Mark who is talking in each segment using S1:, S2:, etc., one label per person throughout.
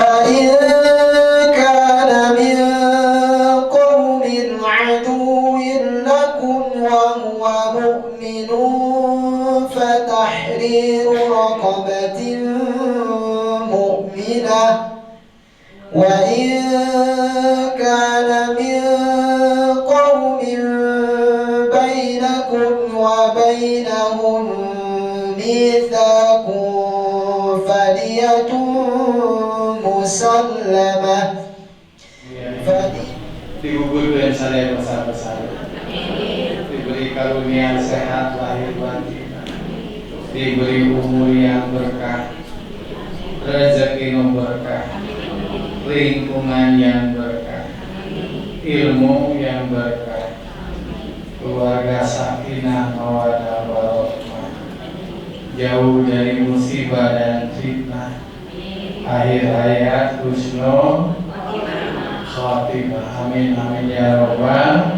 S1: فإن كان من قوم عدو لكم وهو مؤمن فتحرير رقبة مؤمنة وإن كان من قوم بينكم وبينهم ميثاق فدية مسلمة
S2: digugurkan saya besar-besar, diberi karunia sehat lahir batin, diberi umur yang berkah, rezeki yang berkah, lingkungan yang berkah, ilmu yang berkah, keluarga sakinah mawaddah warahmah, jauh dari musibah dan fitnah, akhir hayat husnul khatimah. Amin amin ya rabbal.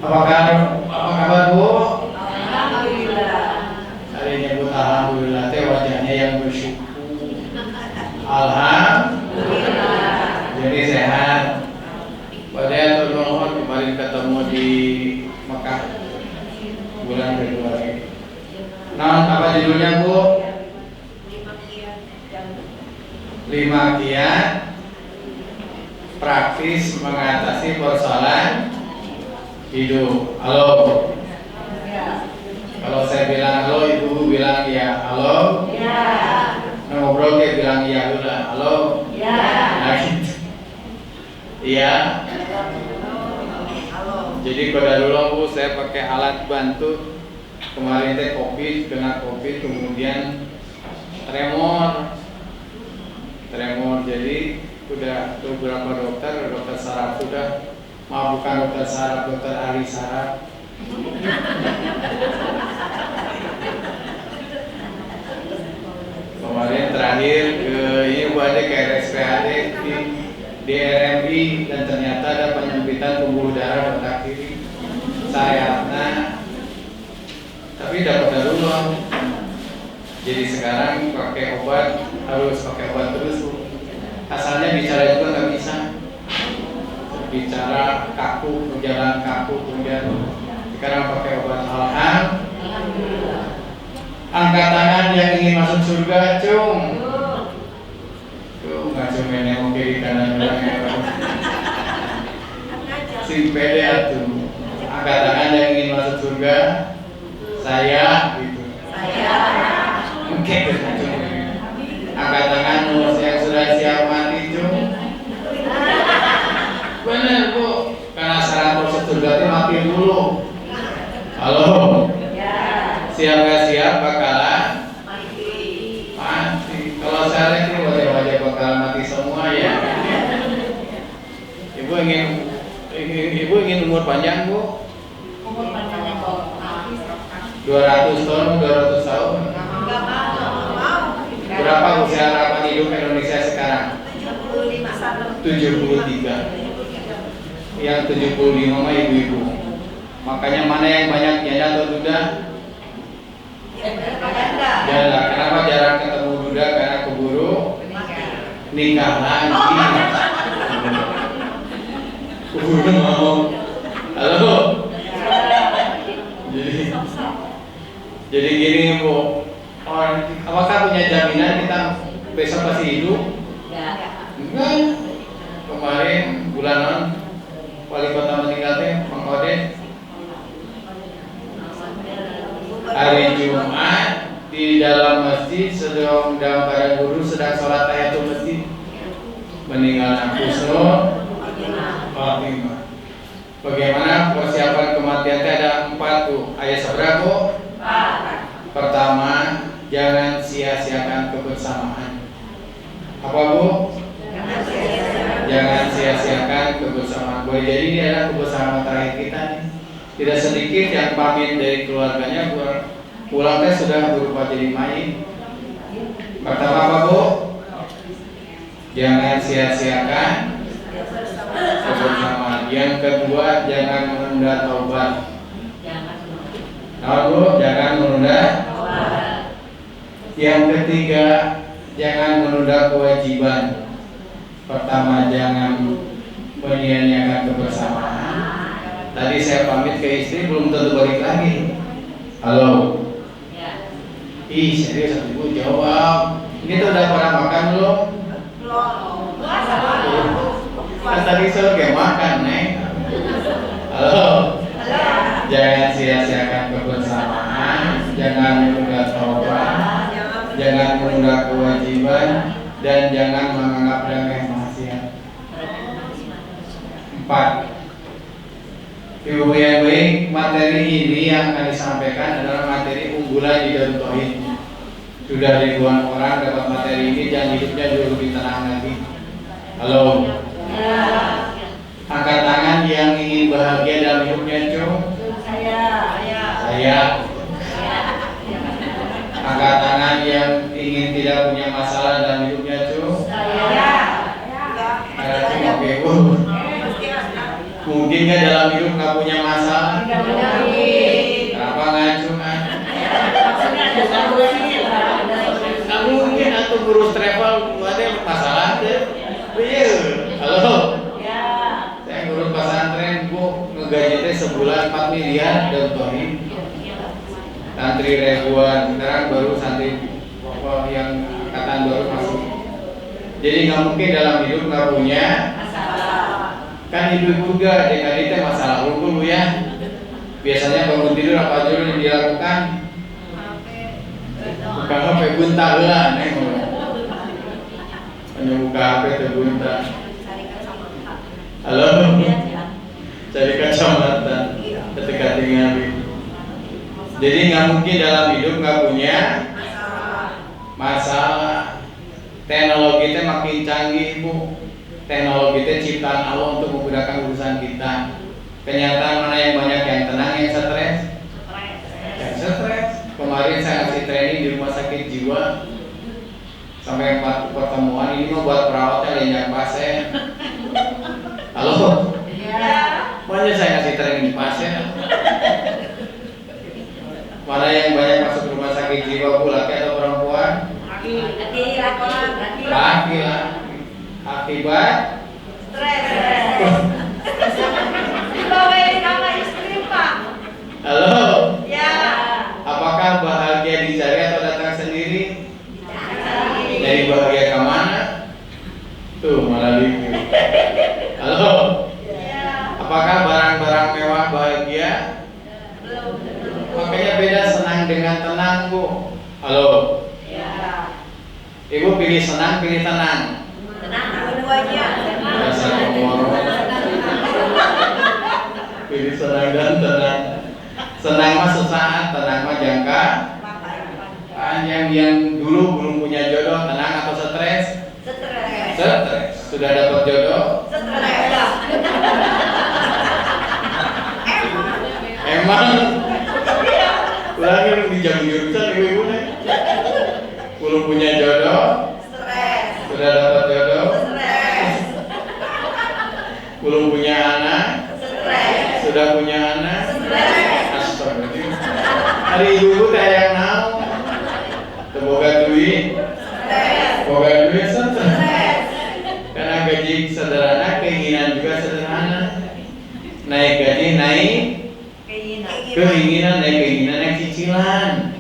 S2: Apa kabar Bu?
S3: Alhamdulillah.
S2: Hari nyebut alhamdulillah teh wajahnya yang bersyukur. Alhamdulillah. Jadi sehat. Padahal turun kemarin ketemu di Mekah bulan Februari. Nah, apa judulnya Bu? 5 kiat praktis mengatasi persoalan hidup. Halo.
S3: Ya.
S2: Kalau saya bilang halo, ibu bilang ya. Halo.
S3: Ya.
S2: Nah, ngobrol dia bilang iya dulu. Halo.
S3: Ya.
S2: Nah gitu. Iya.
S3: Halo.
S2: Jadi pada dulu Bu saya pakai alat bantu. Kemarin teh COVID, kena COVID, kemudian tremor. Jadi udah beberapa dokter saraf sudah, bukan dokter saraf, dokter ahli saraf. Kemarin terakhir ke ini ada ke RSPAD di RMI dan ternyata ada penyempitan pembuluh darah otak kiri sayapnya, tapi dapat darullah. Jadi sekarang pakai obat, harus pakai obat terus Bu. Asalnya bicara juga nggak bisa, bicara kaku, berjalan kaku, kemudian sekarang pakai obat. Alhamdulillah. Angkat tangan yang ingin masuk surga, cung. Tuh nggak cuma nengok kiri kanan belakang. Sing pede atuh. Angkat tangan yang ingin masuk surga, saya gitu.
S3: Saya.
S2: Oke, angkat tangan yang sudah siap mati, cung. Bener Bu, karena syarat masuk surga itu mati dulu. Halo. Siap gak siap bakalan mati. Kalau saya ini wajah-wajah bakalan mati semua ya. Ibu ingin umur panjang Bu?
S3: Umur panjang apa?
S2: 200 tahun, 200 tahun.
S3: Enggak mau.
S2: Berapa usia harapan hidup Indonesia sekarang? 73. Yang 75 mah ibu-ibu. Makanya mana yang banyak janda atau duda? Janda. Kenapa jarang ketemu duda? Karena keburu nikah lagi. Keburu mau. Halo. Jadi gini Bu. Apakah punya jaminan kita besok masih hidup? Enggak. Kemarin bulanan wali kota meninggal teh Bang Ode hari Jumat di dalam masjid sedang dalam keadaan guru sedang sholat tahiyatul masjid meninggal husnul khatimah. Bagaimana persiapan kematian teh? Ada 4 tuh. Ayat seberapa? 4. Pertama, jangan sia-siakan kebersamaan. Apa Bu? Jangan sia-siakan kebersamaan. Boleh jadi ini adalah kebersamaan terakhir kita nih. Tidak sedikit yang pamit dari keluarganya pulang teh sudah berupa jadi mayit. Pertama apa Bu? Jangan sia-siakan kebersamaan. Yang kedua, jangan menunda taubat. Tahu Bu? Jangan menunda. Yang ketiga, jangan menunda kewajiban. Pertama, jangan menyia-nyiakan kebersamaan. Tadi saya pamit ke istri, belum tentu balik lagi. Halo. Ih, serius ibu jawab. Ini tuh udah pernah makan belum? Kan tadi saya kayak makan, Neng. Halo. Jangan sia-siakan kebersamaan, jangan menunda taubat, jangan menunda kewajiban, dan jangan menganggap remeh maksiat. 4. Ibu yang baik, materi ini yang akan disampaikan adalah materi unggulan di Darut Tauhid. Sudah ribuan orang dapat materi ini dan hidupnya jauh lebih tenang lagi. Halo. Angkat tangan yang ingin bahagia dalam hidupnya, Cung. Saya. Angkat tangan yang ingin tidak punya masalah dalam hidupnya, Cung. Ada Cung, oke, Bu. Mungkin nggak dalam hidup nggak punya masalah? Kenapa ngacungan? Nggak mungkin atau guru travel ada masalah deh. Iya, halo. Saya guru pesantren, Bu, ngegaji teh sebulan 4 miliar dan tohid. Santri ribuan, sekarang baru santri yang angkatan baru masuk. Jadi nggak mungkin dalam hidup nggak punya. Kan ibu-ibu juga adik-adik teh masalah dulu ya. Biasanya bangun tidur apa aja yang dilakukan? Buka HP bunta lah, Neng. Hanya buka HP teh bunta. Halo. Cari kacamata ketika tinggal. Jadi nggak mungkin dalam hidup nggak punya masalah. Teknologi teh makin canggih, Bu. Teknologi itu ciptaan Allah untuk memudahkan urusan kita. Kenyataan mana yang banyak yang tenang, yang stres? Yang stres. Kemarin saya ngasih training di rumah sakit jiwa sampai 4 pertemuan. Ini mau buat perawatnya yang pasien. Halo? Mana saya ngasih training pasien? Mana yang banyak masuk rumah sakit jiwa, Bu, laki atau perempuan? Laki lah. Akibat
S3: stres. Dibawain sama istri, Pak.
S2: Halo.
S3: Ya.
S2: Apakah bahagia dicari atau datang sendiri? Dari bahagia ke mana? Tuh malah gitu. Halo.
S3: Ya.
S2: Apakah barang-barang mewah bahagia?
S3: Belum.
S2: Makanya beda senang dengan tenang, Bu. Halo.
S3: Ya.
S2: Ibu pilih senang, pilih tenang.
S3: Tenang dua-duanya.
S2: Dasar pemorong. Pilih senang dan tenang. Senang mah sesaat, tenang mah jangka. Yang dulu belum punya jodoh, tenang atau stres?
S3: Stres.
S2: Stres. Sudah dapat jodoh?
S3: Stres.
S2: Emang? Ulangi di jam jurusan ibu-ibu nih. Belum punya jodoh?
S3: Stres.
S2: Sudah dapat jodoh?
S3: Stres.
S2: Belum punya anak?
S3: Stres.
S2: Sudah punya anak?
S3: Stres.
S2: Astagfirullah. Hari ibu teh yang naon? Boga duit?
S3: Stres.
S2: Boga duit stres.
S3: Stres.
S2: Karena gaji sederhana, keinginan juga sederhana. Naik gaji, naik keinginan, naik cicilan.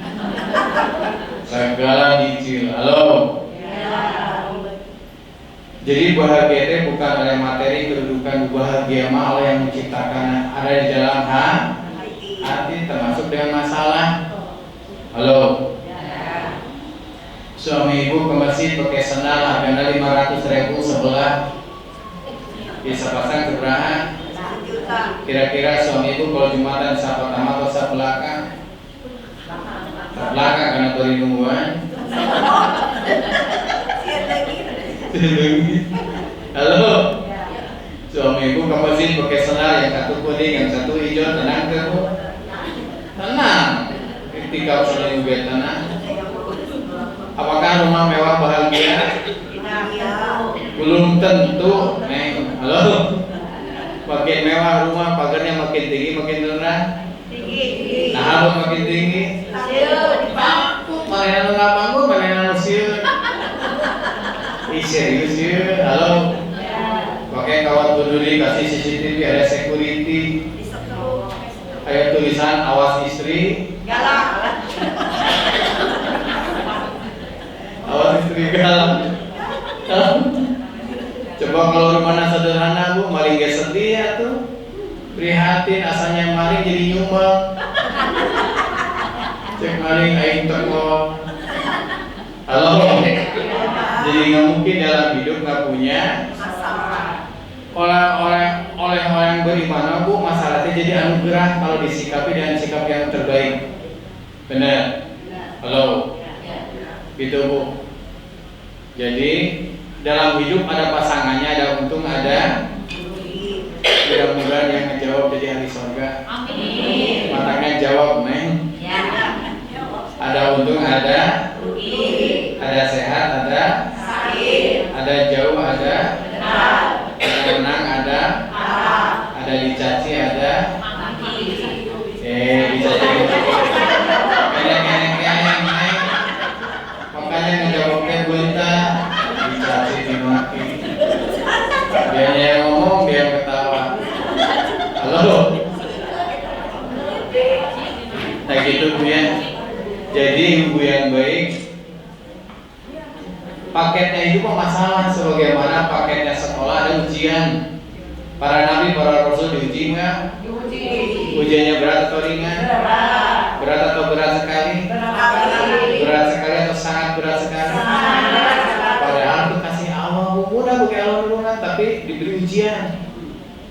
S2: Segala cicil. Halo. Jadi bahagia itu bukan oleh materi, kedudukan. Bahagia mah Allah yang menciptakan, ada di dalam hati, termasuk dengan masalah. Halo. Suami ibu ke masjid pakai sendal harganya 500.000 sebelah. Bisa pasang seberapa? Kira-kira suami ibu kalau Jumatan sapa pertama atau sapa belakang? Sapa belakang karena perlindungan. Halo. Suami ibu ke masjid pakai sendal yang satu kuning, yang satu hijau, tenang ke Bu? Tenang. Ketika suami ibu tenang. Apakah rumah mewah bahagia? Belum tentu, Neng. Halo. Makin mewah rumah, pagarnya makin tinggi, makin rendah.
S3: Tinggi.
S2: Nah, halo makin tinggi.
S3: Siu,
S2: Mana nggak panggung, mana sieu. Ih serius ya, halo. Pakai kawat berduri, kasih CCTV, ada security. Kayak tulisan awas istri.
S3: Galak.
S2: Awas istri galak. Coba kalau rumahnya sederhana bu, maling gak sedih ya tuh. Prihatin asalnya maling jadi nyumbang. Cek maling aing teko. Halo. Jadi nggak mungkin dalam hidup nggak punya oleh orang beriman bu, masalahnya jadi anugerah kalau disikapi dengan sikap yang terbaik. Benar? Halo. Gitu bu. Jadi dalam hidup ada pasangannya, ada untung, ada mudah-mudahan yang ngejawab jadi ahli surga.
S3: Amin.
S2: Matanya jawab neng.
S3: Ya.
S2: Ada untung, ada
S3: Rugi.
S2: ada sehat, ada
S3: Sakit.
S2: ada jauh, ada
S3: Benar.
S2: menang, ada
S3: Harap.
S2: dicaci, ada
S3: Mati.
S2: dicaci. Kenek. Makanya ngejawabnya bunta, dicaci, dimaki. Dianya yang ngomong, dia yang ketawa. Halo. Nah gitu bu ya. Jadi ibu yang baik, paketnya itu kok masalah sebagaimana paketnya sekolah ada ujian. Para nabi, para rasul diuji nggak?
S3: Diuji.
S2: Ujiannya berat atau ringan?
S3: Berat.
S2: Berat atau berat sekali?
S3: Berat.
S2: Berat sekali atau sangat berat sekali? Padahal itu kasih Allah mudah bukan Allah mudah, tapi diberi ujian.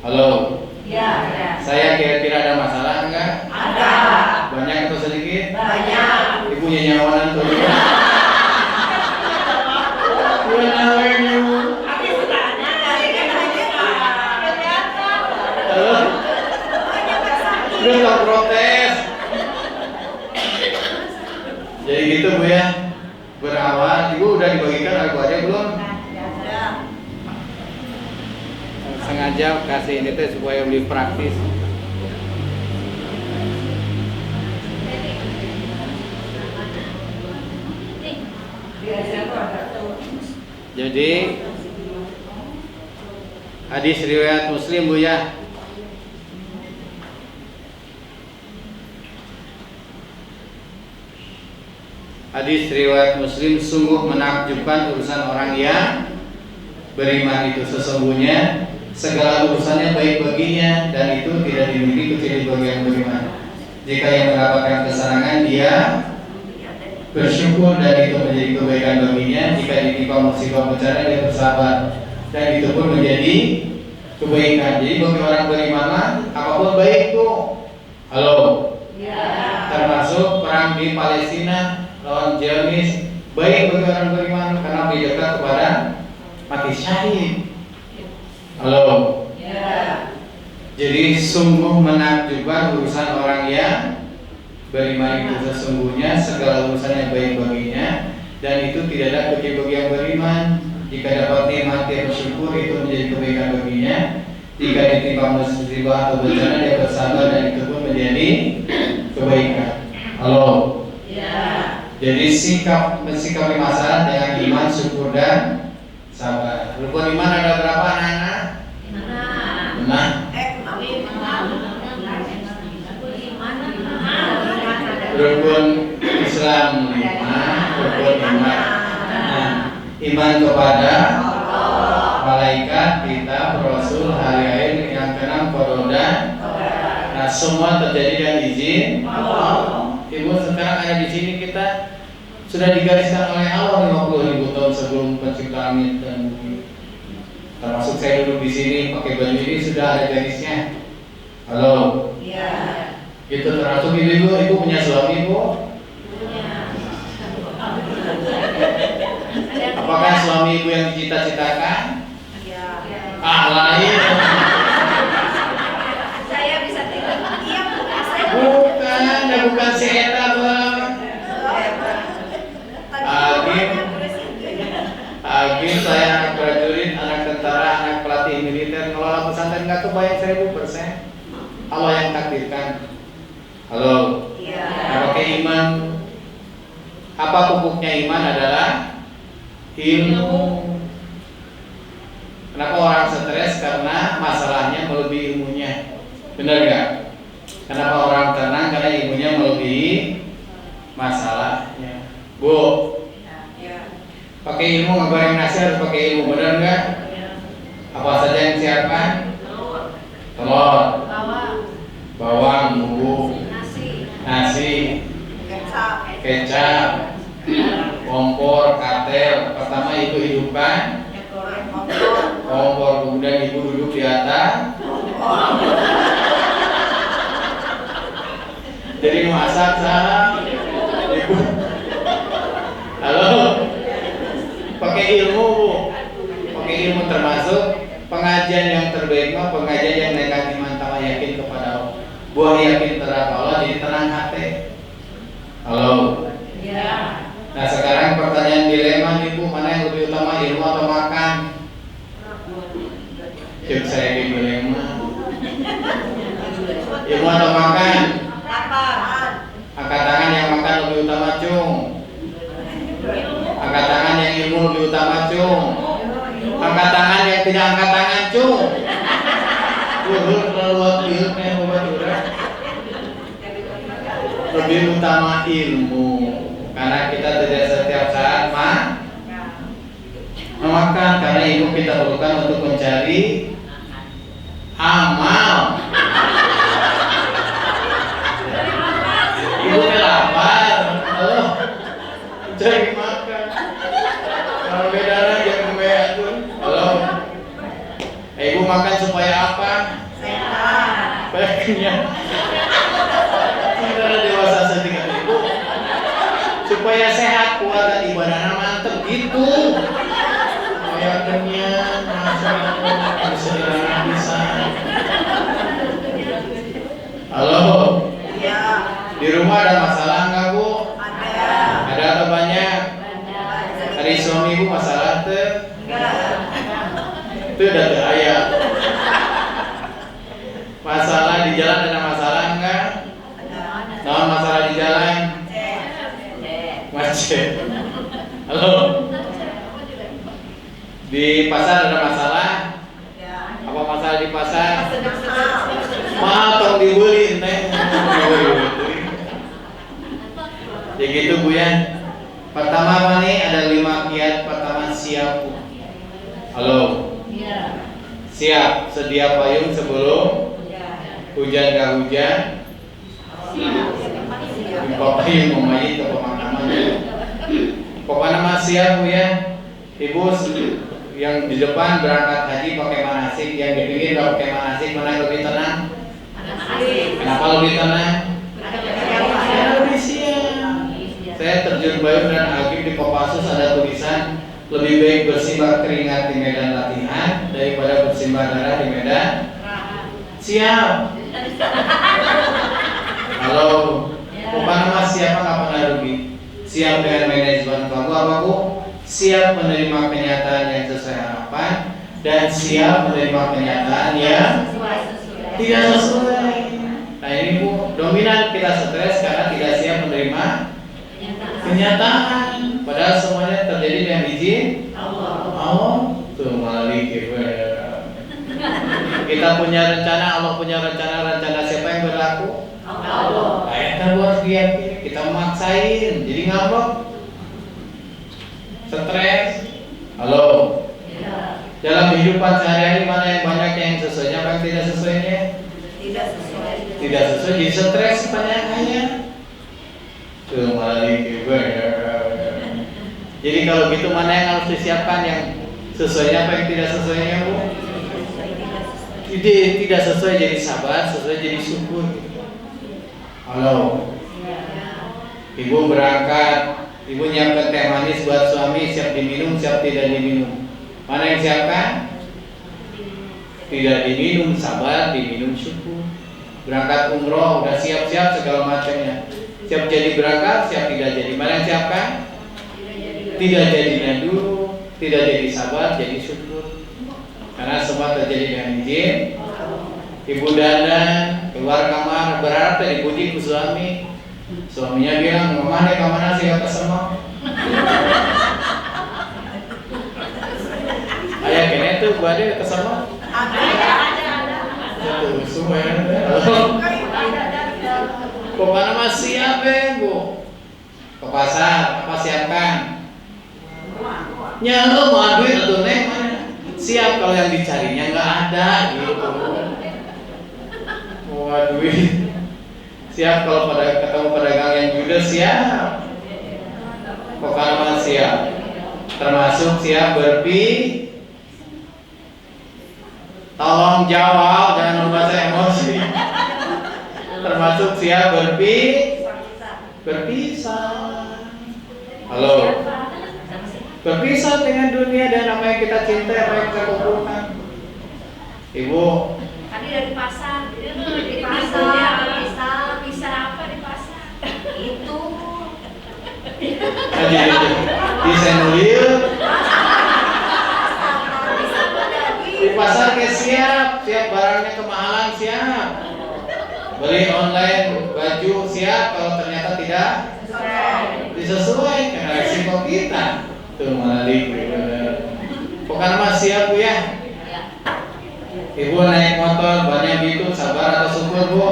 S2: Halo.
S3: Ya.
S2: Saya kira-kira ada masalah enggak?
S3: Ada.
S2: Banyak atau sedikit?
S3: Banyak.
S2: Ibunya nyawanan tuh. Namanya bu. Udah tak protes. Jadi gitu bu ya. Berawal, ibu udah dibagikan lagu aja belum? Sengaja kasih ini teh supaya lebih praktis. Jadi hadis riwayat Muslim bu ya. Hadis riwayat Muslim, sungguh menakjubkan urusan orang yang beriman itu, sesungguhnya segala urusannya baik baginya dan itu tidak dimiliki kecuali bagi yang beriman. Jika yang mendapatkan kesenangan dia bersyukur dan itu menjadi kebaikan baginya. Jika ditimpa musibah bencana dia bersabar dan itu pun menjadi kebaikan. Jadi bagi orang beriman apapun baik tuh. Halo. Termasuk perang di Palestina lawan Zionis, baik bagi orang beriman karena dekat kepada mati syahid. Halo. Jadi sungguh menakjubkan urusan orang yang beriman itu, sesungguhnya segala urusan yang baik baginya dan itu tidak ada kecuali bagi yang beriman. Jika dapat nikmat dia bersyukur itu menjadi kebaikan baginya. Jika ditimpa musibah atau bencana dia bersabar dan itu pun menjadi kebaikan. Halo. Jadi mensikapi masalah dengan iman, syukur dan sabar. Rukun iman ada berapa anak-anak? Benar. Rukun Islam 5, rukun iman. Iman kepada malaikat, kitab, rasul, hari akhir, yang keenam qada dan nah semua terjadi dengan izin Allah. Ibu sekarang ada di sini kita sudah digariskan oleh Allah 50.000 tahun sebelum penciptaan langit dan bumi. Termasuk saya duduk di sini pakai baju ini sudah ada garisnya. Halo. Itu termasuk ibu punya suami bu? Apakah suami ibu yang dicita-citakan? Lain.
S3: Saya bisa tidur. Iya,
S2: Bukan si Eta bang. Agim saya anak prajurit, anak tentara, anak pelatih militer. Ngelola pesantren nggak kebayang 1000%. Allah yang takdirkan. Halo. Pakai iman. Apa pupuknya iman adalah ilmu. stres karena masalahnya melebihi ilmunya. Benar nggak? Kenapa orang tenang? Karena ilmunya melebihi masalahnya. Bu, pakai ilmu ngegoreng nasi harus pakai ilmu, benar nggak? Apa saja yang siapkan? Telur, bawang, bumbu, nasi, kecap, kompor, katel. Pertama ibu hidupkan kompor, kemudian ibu duduk di atas. Jadi masak sah, ibu. Halo, pakai ilmu bu, pakai ilmu termasuk pengajian yang terbaik mah pengajian yang negatif mantap yakin kepada Allah. Buah yakin terhadap Allah jadi tenang hati. Halo. Nah sekarang pertanyaan dilema nih bu, mana yang lebih utama ilmu atau makan? Cek saya di dilema. Ilmu atau makan? Angkat tangan yang makan lebih utama cung. Angkat tangan yang ilmu lebih utama cung. Angkat tangan yang tidak angkat tangan cung. Lebih utama ilmu. Karena kita tidak setiap saat memakan, karena ilmu kita perlukan untuk mencari amal. Ibu lapar, cari makan. Kalau bedanya jangan betul. Halo, ibu makan supaya apa? Baiknya. Kita dewasa setingkat ibu. Supaya sehat, kuat dan ibadahnya mantep gitu. Supaya kenyang, bisa. Halo. Di rumah ada masalah nggak bu? Ada atau banyak? Hari suami ibu masalah tuh? Itu udah tuh ayah. Masalah di jalan ada masalah nggak? Nah masalah di jalan? Macet. Halo. Di pasar ada masalah? Apa masalah di pasar? Tong dibeli ente. Ya gitu bu ya. Pertama apa nih? Ada 5 kiat. Pertama siap bu. Halo. Siap. Sedia payung sebelum hujan gak hujan. Bapak yang memayi ke pemakaman. Pokoknya nama siap bu ya. Ibu yang di depan berangkat haji pakai manasik, yang di pinggir nggak pakai manasik, mana yang lebih tenang? Kenapa lebih tenang? Saya lebih siap. Saya terjun bayung dan agim di Kopassus ada tulisan lebih baik bersimbah keringat di medan latihan daripada bersimbah darah di medan. Siap. Halo. Bukan nama siapa nggak pernah rugi. Siap dengan manajemen kamu apa bu? Siap menerima kenyataan yang sesuai harapan dan siap menerima kenyataan yang tidak sesuai. Nah ini bu, dominan kita stres karena tidak siap menerima kenyataan. Padahal semuanya terjadi dengan izin Allah. Tuh malik kita punya rencana, Allah punya rencana. Rencana siapa yang berlaku? Allah. Nah kita buat diyakini, kita memaksain, jadi ngambek. Stres. Halo. Dalam kehidupan sehari-hari mana yang banyak yang sesuainya, apa yang tidak sesuainya? Tidak sesuai, jadi stres kebanyakannya. Tuh malik Jadi kalau gitu mana yang harus disiapkan, yang sesuainya apa yang tidak sesuainya bu? Tidak sesuai jadi sabar, sesuai jadi syukur. Halo. Ibu berangkat, ibu nyiapkan teh manis buat suami, siap diminum, siap tidak diminum. Mana yang siapkan? Tidak diminum, sabar, diminum syukur. Berangkat umroh, udah siap-siap segala macamnya. Siap jadi berangkat, siap tidak jadi. Mana yang siapkan? Tidak jadinya dulu, tidak jadi sabar, jadi syukur. Karena semua terjadi dengan izin. Ibu dandan keluar kamar berharap dipuji ku suami. Suaminya bilang, "Mama deh kemana sih ke semua?" Ayah kene tuh lanjut Bu Ade ke sana. Tuh, semua ya. Pokoknya mah siap Bu. Ke pasar, apa siapkan? Ya lo mau duit atau neng mana? Siap kalau yang dicarinya nggak ada gitu. Mau duit. Siap kalau pada ketemu pedagang yang judes siap. Pokoknya mah siap. Termasuk siap tolong jawab, jangan lupa saya emosi. Termasuk siap berpisah. Halo. Berpisah dengan dunia dan apa yang kita cintai, apa yang kita kumpulkan. Ibu.
S3: Tadi dari pasar. Di pasar apa di pasar? Itu.
S2: Di senulir. Di pasar ke siap barangnya kemahalan siap. Beli online baju siap kalau ternyata tidak disesuaikan resiko kita. Tuh malah pokoknya mah siap Bu ya. Ibu naik motor banyak gitu, sabar atau syukur Bu?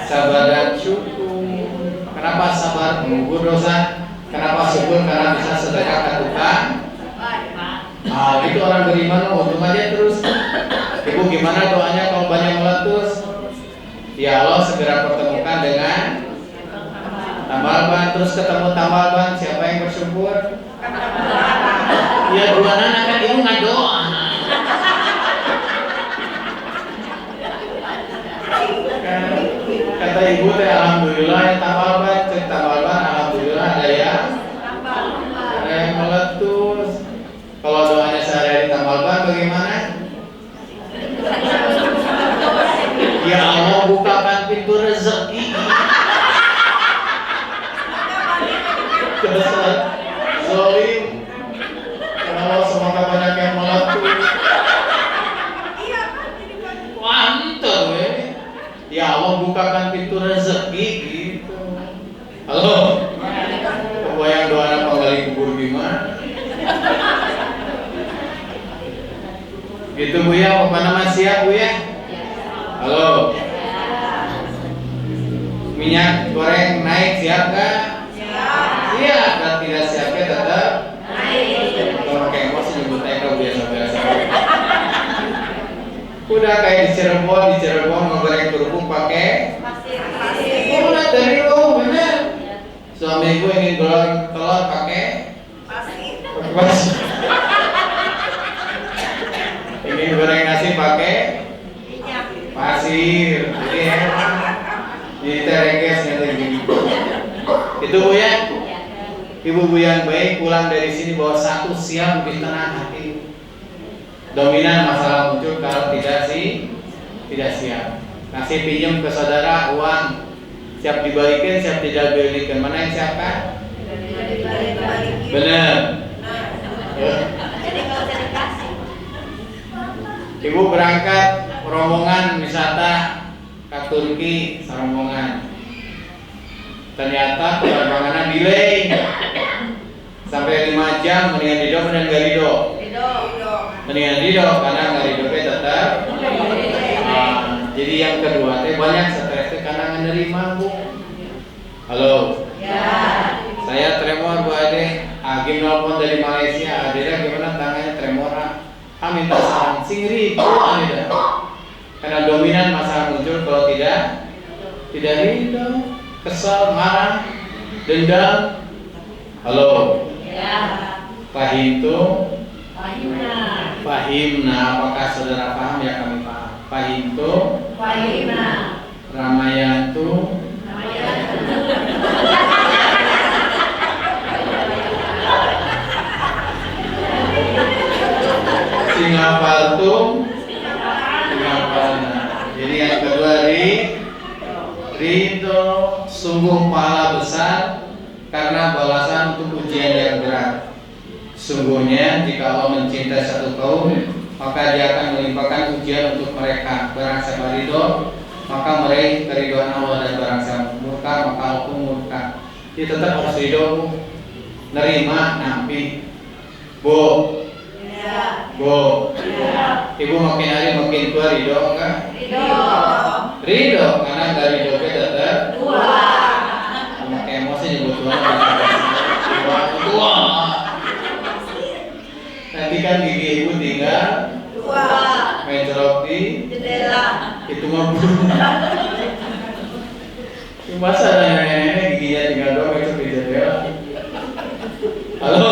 S2: Sabar dan syukur. Kenapa sabar? Mengukur dosa. Kenapa syukur? Karena bisa sedekah ke tukang. Itu orang beriman, untung aja terus. Ibu gimana doanya kalau banyak meletus? Ya Allah segera pertemukan dengan tambal ban, terus ketemu tambal ban, siapa yang bersyukur? Ya dua anak kan ibu nggak doa. Kata ibu teh alhamdulillah yang tambal ban, cek tambal ban alhamdulillah ada yang meletus. Kalau doanya sehari-hari tambal ban bagaimana? Ya Allah bukakan pintu rezeki. Kesal, zolim. Kalau semoga banyak yang meletus. Mantap ya. Ya Allah bukakan pintu rezeki gitu. Halo. Kebayang doa anak penggali kubur gimana? Gitu Bu ya, apa nama siap Bu ya? Halo. Minyak goreng naik siap gak? Siap. Dan tidak siapnya tetap naik. Kalau pakai emosi nyebut naik kalau biasa-biasa. Udah kayak di Cirebon ngegoreng kerupuk pakai pasir. Udah dari lo bener. Suami gue ingin goreng telur pakai pasir. Ingin goreng nasi pakai pasir. Jadi terekes gitu. Itu Bu ya. Ibu-ibu yang baik pulang dari sini bawa satu siap lebih tenang hati. Dominan masalah muncul kalau tidak siap. Kasih pinjam ke saudara uang, siap dibalikin, siap tidak dibalikin. Mana yang siap kan? Bener. Ibu berangkat rombongan wisata ke Turki serombongan. Ternyata penerbangan delay sampai 5 jam, mendingan Dido mendingan gak Dido? Mendingan Dido karena gak Dido tetap. Jadi yang kedua banyak stres karena menerima Bu. Halo. Ya. Saya tremor Bu Ade. Agim nelpon dari Malaysia. Adira gimana tangannya tremor? Minta saran singri Bu Adira. Karena dominan masalah muncul kalau tidak ridho. Kesal, marah, dendam. Halo. Ya. Fahimna. Apakah saudara paham? Ya kami paham. Fahimna. Ramayantu. Singapaltum. Jadi yang kedua ridho, sungguh pahala besar karena balasan untuk ujian yang berat. Sungguhnya jika Allah mencintai satu kaum, maka Dia akan melimpahkan ujian untuk mereka. Barang siapa ridho, maka meraih keridhaan Allah, dan barang siapa murka, maka Allah pun murka. Jadi tetap harus ridho, nerima, nampi. Bu. Ya. Bu, ibu makin hari makin tua ridho enggak? Ridho, karena dari ridho tetap pakai emosi nyebut tua. Nanti kan gigi ibu tinggal mencolok di
S3: jendela.
S2: itu mah burung. Masa ada nenek giginya tinggal doang itu di jendela. Halo,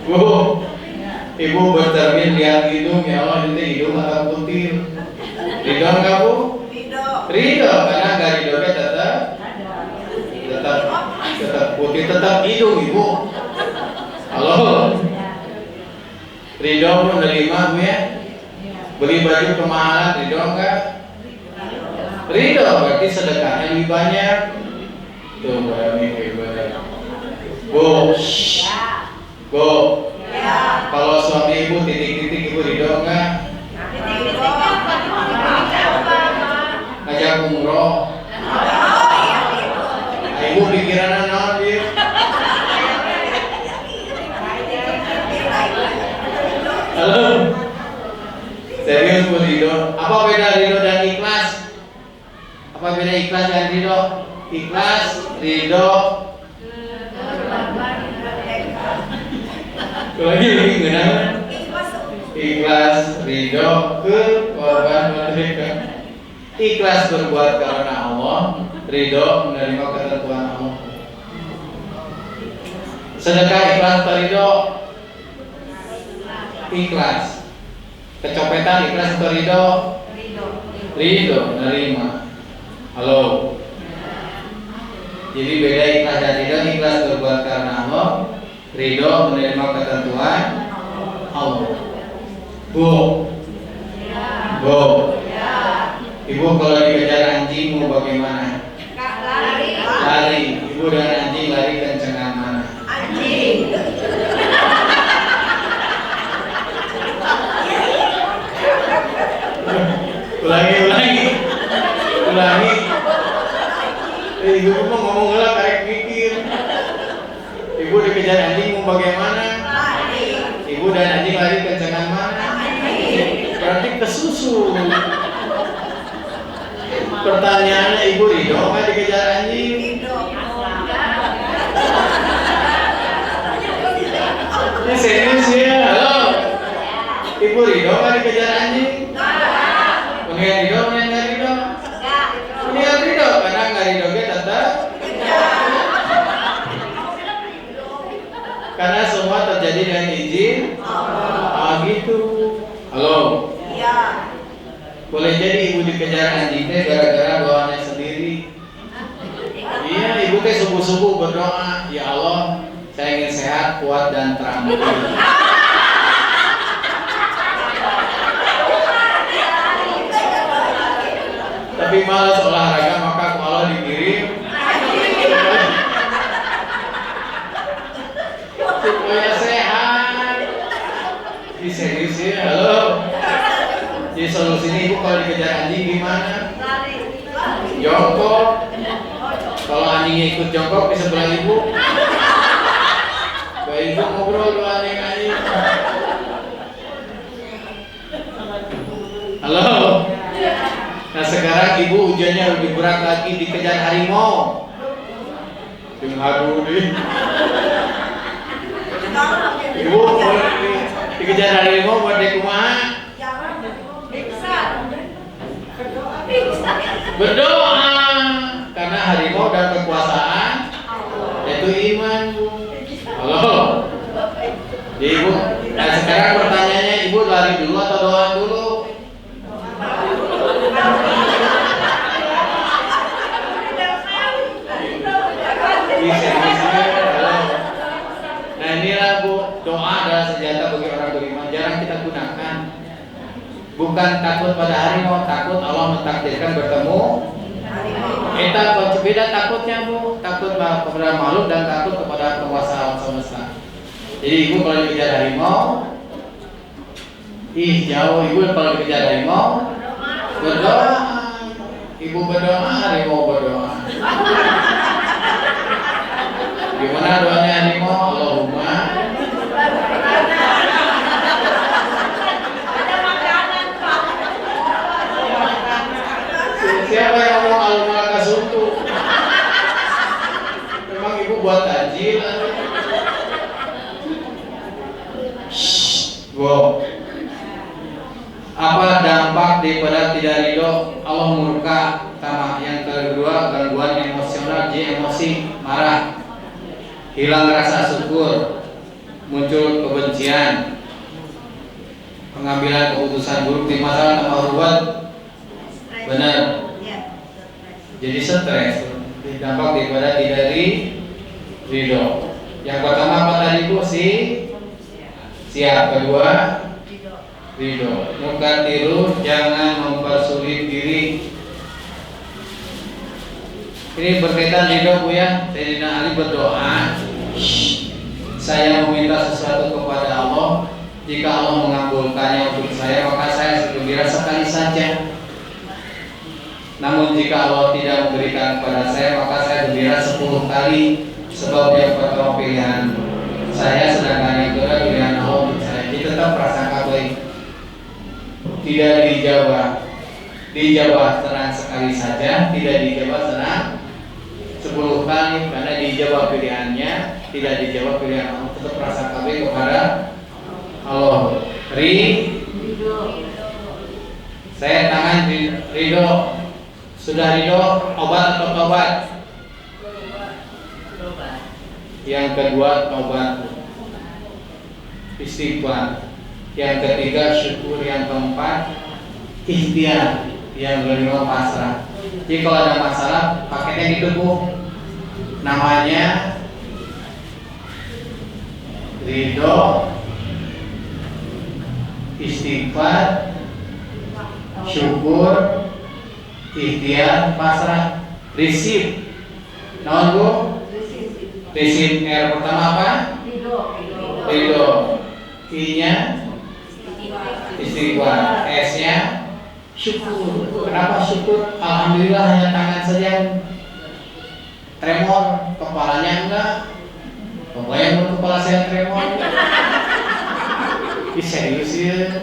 S2: Bu, ibu bercermin lihat hidung, ya Allah ini hidung atau putih. Ridho enggak Bu? Ridho, karena nggak ridho tetap putih, tetap hidung ibu. Halo, ridho menerima Bu ya? Beli baju kemahalan ridho enggak? Ridho, berarti sedekahnya lebih banyak. Tuh, berani ibadah. Bu, Bu, kalau suami ibu titik-titik ibu ridho enggak? Ngajak umroh. Nah, ibu pikirannya naon dia? Halo, serius Bu ridho? Apa beda ridho dan ikhlas? Apa beda ikhlas dan ridho? Ikhlas, ridho. Lagi ngenang. Ikhlas, ridho, korban merdeka. Ikhlas berbuat karena Allah, ridho menerima ketentuan Allah. Sedekah ikhlas atau ridho? Ikhlas. Kecopetan ikhlas atau ridho? Ridho, menerima. Halo. Jadi beda ikhlas dan ridho. Ikhlas berbuat karena Allah, ridho menerima ketentuan Allah. Bu, Bu, ibu kalau dikejar anjing mau bagaimana? Lari. Ibu dengan anjing lari kencengan mana? Ulangi. Ibu mau ngomong lah karek mikir. Ibu dikejar anjing mau bagaimana? Ibu dan anjing lari kencengan mana? Berarti kesusu. Pertanyaannya ibu ridho nggak dikejar anjing? Ini serius ya, halo. Ibu ridho nggak dikejar anjing? Mendingan ridho, mendingan nggak ridho? Mendingan ridho, karena nggak ridho dia tetap. Karena semua terjadi dengan izin gitu. Halo. Boleh jadi ibu dikejar anjing teh gara-gara bawaannya sendiri. Iya, ibu teh subuh-subuh berdoa, ya Allah, saya ingin sehat, kuat dan terampil. Tapi malas olahraga, maka ke Allah dikirim supaya sehat. Ini serius ya, halo. Jadi solusinya ibu kalau dikejar anjing gimana? Jongkok. Kalau anjingnya ikut jongkok di sebelah ibu, baik ibu ngobrol dua anjing. Halo. Nah sekarang ibu ujiannya lebih berat lagi, dikejar harimau. Aduh nih. Ibu dikejar harimau buat dekumaha? Berdoa, karena harimau dan kekuasaan itu iman, Bu. Halo. Jadi ibu, nah sekarang pertanyaannya ibu lari dulu atau doa dulu? Nah inilah Bu, doa adalah senjata bagi orang beriman, jarang kita gunakan. Bukan takut pada harimau, takut Allah mentakdirkan bertemu. Kita beda takutnya Bu, takut kepada makhluk dan takut kepada penguasa alam semesta. Jadi ibu kalau dikejar harimau, jauh. Ibu kalau dikejar harimau berdoa, ibu berdoa, harimau berdoa. Gimana doanya harimau? Allahumma Go. Apa dampak daripada tidak ridho? Allah murka. Sama yang kedua, gangguan emosional, jadi emosi, marah, hilang rasa syukur, muncul kebencian, pengambilan keputusan buruk di masalah tambah ruwet. Benar. Jadi stres. Dampak daripada tidak ridho. Yang pertama apa tadi Bu? Siap. Kedua ridho. Muka tiru, jangan mempersulit diri. Ini berkaitan ridho Bu ya. Sayyidina Ali berdoa, saya meminta sesuatu kepada Allah. Jika Allah mengabulkannya untuk saya, maka saya gembira sekali saja. Namun jika Allah tidak memberikan kepada saya, maka saya gembira 10 kali. Sebab yang pertama pilihan saya, sedangkan yang kedua pilihan Allah untuk saya. Jadi tetap prasangka baik. Tidak dijawab senang sekali saja, tidak dijawab senang 10 kali, karena dijawab pilihannya, tidak dijawab pilihan Allah. Tetap prasangka baik kepada Allah. Ridho. Saya tangan ridho. Sudah ridho, obat atau tobat? Yang kedua tobat, istighfar. Yang ketiga syukur. Yang keempat ikhtiar. Yang kelima pasrah. Jadi kalau ada masalah paketnya gitu Bu, namanya ridho, istighfar, syukur, ikhtiar, pasrah. Risip. Naon Bu? Risip. R pertama apa? Ridho. I-nya istighfar. S-nya syukur. Kenapa syukur? Alhamdulillah hanya tangan saja tremor, kepalanya enggak. Bayang kepala saya tremor. Ih serius ya.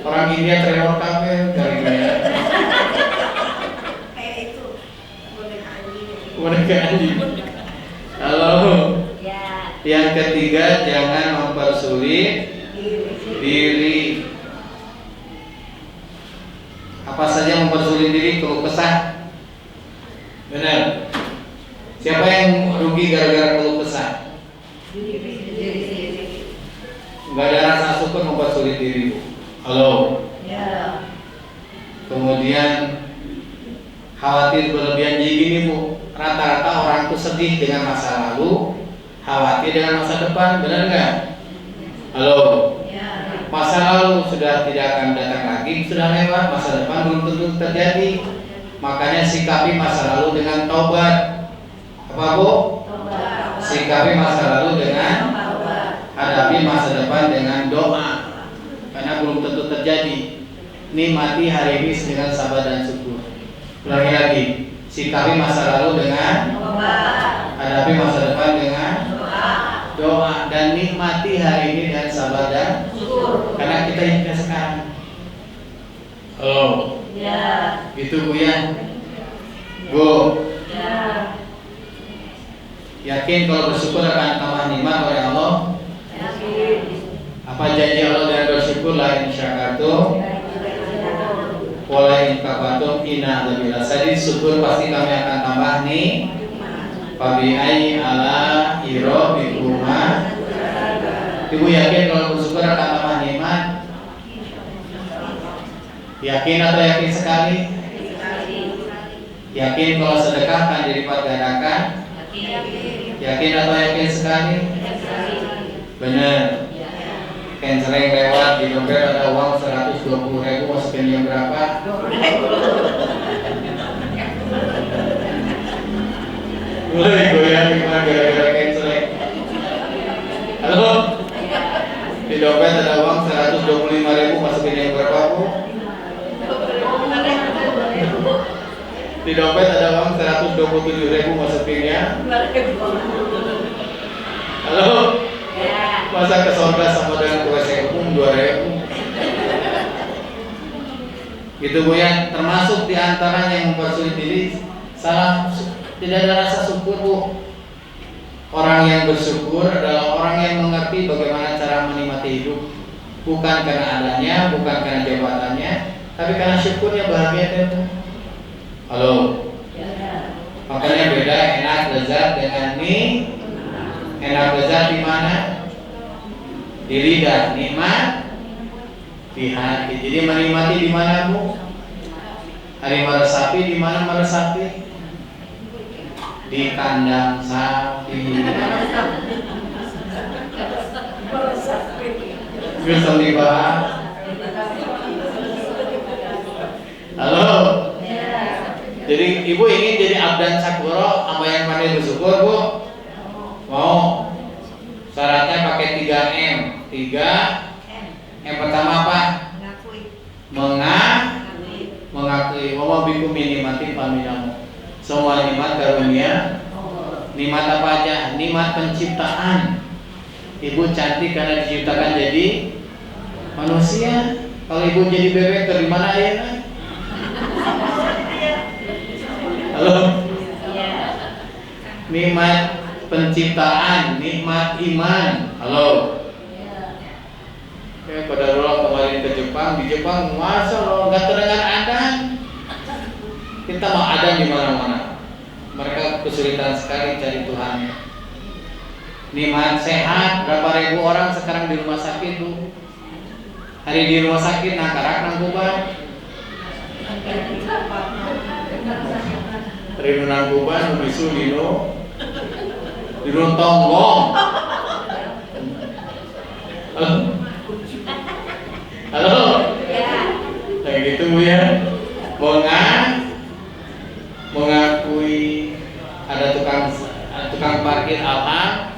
S2: Orang India tremor kabeh gara-gara boneka anjing. Halo. Yang ketiga, jangan mempersulit diri. Apa saja mempersulit diri? Keluh kesah. Benar. Siapa yang rugi gara-gara keluh kesah? Enggak ada rasa syukur, mempersulit diri. Halo. Ya. Kemudian khawatir berlebihan. Jadi gini Bu, rata-rata orang tuh sedih dengan masa lalu, khawatir dengan masa depan, benar nggak? Halo. Ya. Masa lalu sudah tidak akan datang lagi, sudah lewat. Masa depan belum tentu terjadi. Makanya sikapi masa lalu dengan taubat. Apa Bu? Taubat. Sikapi masa lalu dengan taubat. Hadapi masa depan dengan doa. Karena belum tentu terjadi. Nikmati hari ini dengan sabar dan syukur. Ulangi lagi. Sikapi masa lalu dengan doa. Hadapi masa depan dengan doa, dan nikmati hari ini dengan sabar dan syukur. Karena kita hidupnya sekarang. Oh. Ya. Gitu Bu ya. Bu. Ya. Yakin kalau bersyukur akan tambah nikmat oleh Allah? Yakin. Apa janji Allah dengan bersyukur? La in syakartum wala in kafartum inna adzabil sadid. Syukur pasti kami akan tambah nih. Fabi ai ala irobikuma. Ibu yakin kalau bersyukur akan tambah nikmat? Yakin atau yakin sekali? Yakin kalau sedekah akan dilipat gandakan? Yakin atau yakin sekali? Benar. Kan sering lewat di dompet ada uang 120.000, masukin yang berapa? Mulai goyang gimana gara-gara canceling. Halo. Di dompet ada uang 125.000, masukin yang berapa Bu? Di dompet ada uang 127.000, masukinnya 2.000. Halo. Masa ke sorga sama dengan ke WC umum 2.000. Gitu Bu ya. Termasuk diantaranya yang mempersulit diri, salah, tidak ada rasa syukur Bu. Orang yang bersyukur adalah orang yang mengerti bagaimana cara menikmati hidup, bukan karena adanya, bukan karena jabatannya, tapi karena syukurnya bahagia itu. Halo. Makanya beda enak lezat dengan enak lezat di mana? Di lidah, nikmat di hati. Jadi menikmati di mana, Bu? Hari meresapi di mana meresapi? Di kandang sapi. Bisa dibahas. Halo. Jadi ibu ingin jadi abdan sakuro sama yang pandai bersyukur, Bu? Mau? Syaratnya pakai 3M. 3 yang pertama apa? Mengakui. Wa bikum minimati paminamu. Semua nikmat karunia. Nikmat apa aja? Nikmat penciptaan. Ibu cantik karena diciptakan jadi manusia. Kalau ibu jadi bebek, dari mana ayahnya? Halo. Nikmat penciptaan, nikmat iman. Halo. Pada roh kemarin ke Jepang, di Jepang masa roh nggak terdengar adan. Kita mau adan di mana-mana. Mereka kesulitan sekali cari Tuhan. Nikmat sehat, berapa ribu orang sekarang di rumah sakit, Bu? Hari di rumah sakit nakarak nangkuban. Rino nangkuban, bisu dino tonggong. Halo. Kayak gitu, Bu ya. Mengakui ada tukang parkir alham,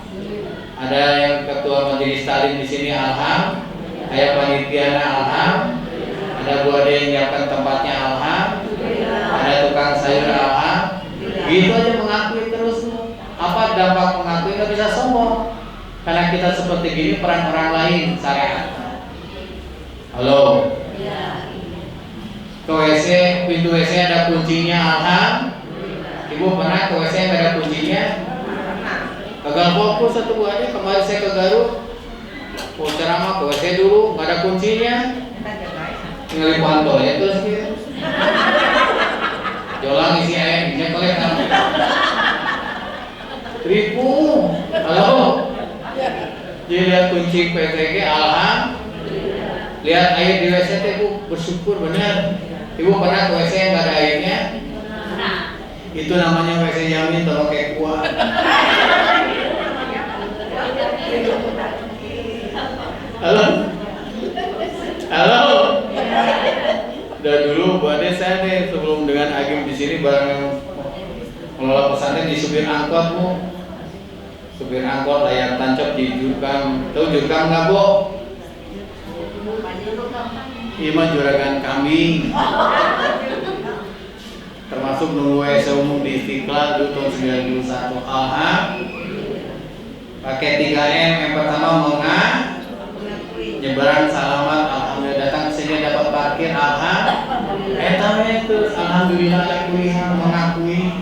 S2: ada yang ketua majelis taklim di sini alham, kayak panitia alham, ada Bu Ade yang nyiapkan tempatnya alham, ada tukang sayur alham. Gitu aja mengakui terus. Apa dampak mengakui? Nggak bisa sombong, karena kita seperti gini peran orang lain syariat. Halo. Ke WC, pintu WC ada kuncinya alham. Ibu pernah ke WC yang ada kuncinya? Gagal fokus satu Bu Ade. Kemarin saya ke Garut, mau ceramah ke WC dulu, nggak ada kuncinya. Ngelip pantol ya terus gitu. Jolang isi air, ini kolek kamu. Ribu. Halo. Jadi lihat kunci PTG alham. Lihat air di WC teh, Bu, bersyukur benar. Ibu pernah ke WC yang nggak ada airnya? Itu namanya WC Yamin atau pakai kuah. Halo. Halo. Udah dulu Bu Ade saya nih sebelum dengan Agim di sini bareng mengelola pesantren di supir angkot, Bu. Supir angkot layar tancap di Jurkam. Tahu Jurkam nggak, Bu? Ima juragan kambing. Termasuk nunggu umum di Istiqlal dulu tahun 91. Alham. Pakai 3M. Yang pertama nyebaran salamat. Alhamdulillah datang ke sini dapat parkir. Alham. Itu alhamdulillah kuliah mengakui.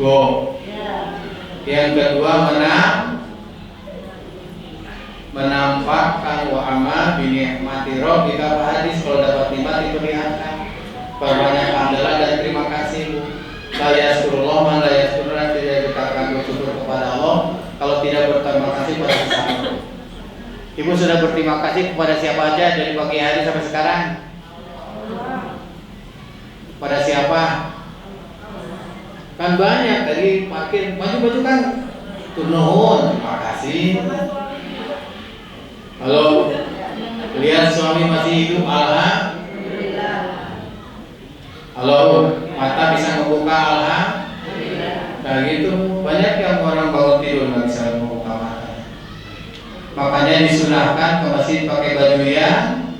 S2: Wow. Yang kedua menampakkan wa amma bi ni'mati rabbika hadis. Kalau dapat nikmat diperlihatkan, perbanyak hamdalah dan terima kasih, Bu. La yaskurullah man la yaskurullah, tidak dikatakan bersyukur kepada Allah kalau tidak berterima kasih pada sesama. Ibu sudah berterima kasih kepada siapa aja dari pagi hari sampai sekarang? Pada siapa? Kan banyak dari parkir maju-maju kan. Turnuhun, terima kasih. Halo, lihat suami masih hidup, alhamdulillah. Halo, mata bisa membuka, alhamdulillah. Nah gitu, banyak yang orang bangun tidur nggak bisa membuka mata. Makanya disunahkan ke masjid pakai baju yang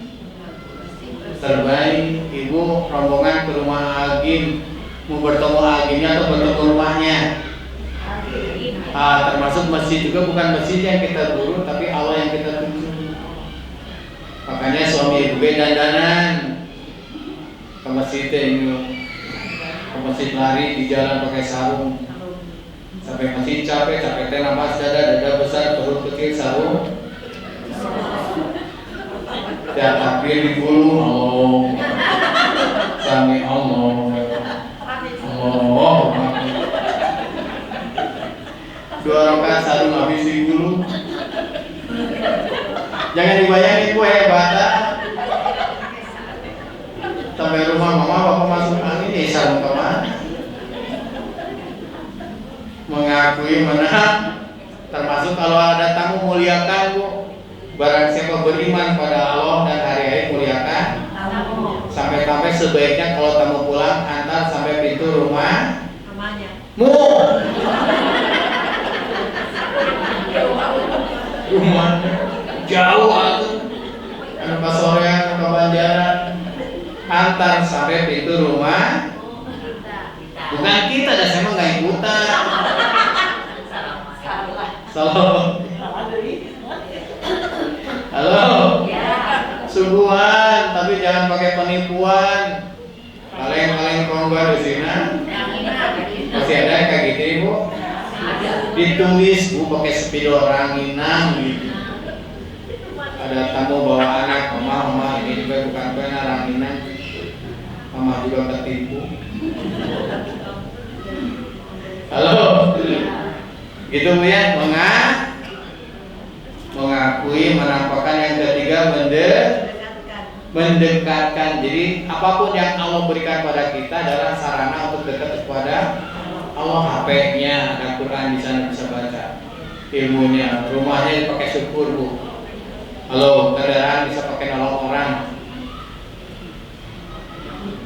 S2: terbaik. Ibu rombongan ke rumah Agim, mau bertemu Agimnya atau bertemu rumahnya? Termasuk masjid juga, bukan masjid yang kita buru, tapi Allah yang kita tuju. Makanya suami ibu dandanan ke masjid ini, ke masjid lari di jalan pakai sarung, sampai masjid capek teh nafas dada besar, perut kecil, sarung Tiap takbir digulung Allah. Sami Allah. Allah. 2 rakaat satu habis digulung. Jangan dibayangin gue hebat. Sampai rumah mama bapak masuk angin, sarung kemana? Mengakui menang. Termasuk kalau ada tamu muliakan bu. Barang siapa beriman pada Allah dan hari-hari muliakan. Sampai-sampai sebaiknya kalau tamu pulang antar sampai pintu rumah. Rumahnya jauh atuh. Anu pasorean ke Banjaran. Antar sampai pintu rumah. Bukan kita, dah saya mah nggak ikutan. Salah. Halo. Sungguhan, tapi jangan pakai penipuan. Kaleng-kaleng kongga di sini. Masih ada yang kayak gitu ibu? Ditulis bu pakai spidol ranginang gitu. Ada tamu bawa anak, mama ini juga bukan pena ranginang. Mama juga tertipu. Halo. Gitu bu ya, mengakui, menampakkan. Yang ketiga mendekatkan. Jadi apapun yang Allah berikan pada kita adalah sarana untuk dekat kepada Allah. HP-nya ada Quran di sana bisa baca, ilmunya, rumahnya dipakai syukur bu. Halo, kendaraan bisa pakai nolong orang.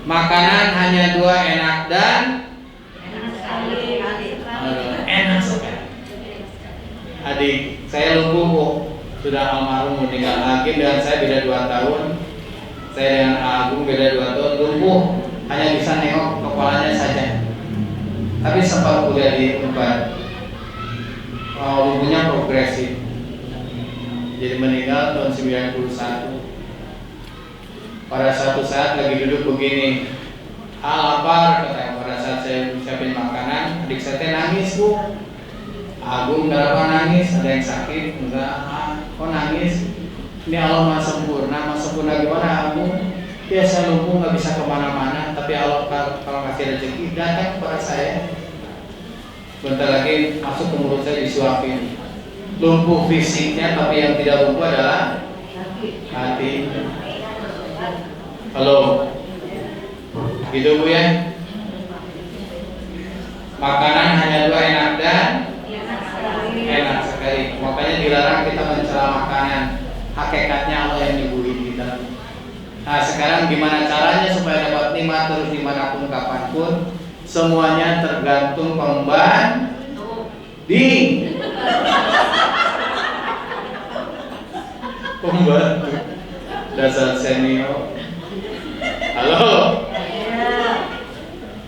S2: Makanan hanya 2 enak dan enak sekali. Adik saya lumpuh bu, sudah almarhum meninggal. Hakim dengan saya beda 2 tahun. Saya dengan Agung beda 2 tahun. Lumpuh, hanya bisa nengok kepalanya saja. Tapi sempat kuliah di Unpad. Lumpuhnya progresif. Jadi meninggal tahun 91. Pada suatu saat lagi duduk begini, lapar katanya. Pada saat saya siapin makanan, adik saya nangis bu. Agung kenapa nangis? Ada yang sakit? Enggak. Kok nangis? Ini Allah Maha Sempurna. Maha Sempurna gimana Agung? Biasa lumpuh nggak bisa kemana-mana, tapi Allah kalau ngasih rezeki datang kepada saya. Bentar lagi masuk ke mulut saya disuapin. Lumpuh fisiknya, tapi yang tidak lumpuh adalah hati. Halo, gitu bu ya. Makanan hanya 2 enak dan enak sekali. Makanya dilarang kita mencela makanan. Hakikatnya Allah yang nyuguhin kita. Nah sekarang gimana caranya supaya dapat nikmat terus dimanapun kapanpun? Semuanya tergantung pembanding. Pembantu dasar senior. Halo.